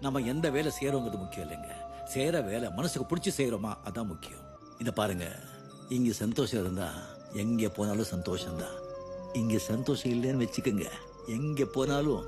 நம்ம எந்த வேலை செய்யறோங்கிறது முக்கியம் இல்லைங்க. செய்யற வேலை மனசுக்கு பிடிச்சி செய்யறோமா அதான் முக்கியம். இத பாருங்க, இங்க சந்தோஷம் இருந்தா எங்க போனாலும் சந்தோஷம் தான். இங்க சந்தோஷம் இல்லைன்னு வச்சுக்கோங்க, எங்க போனாலும்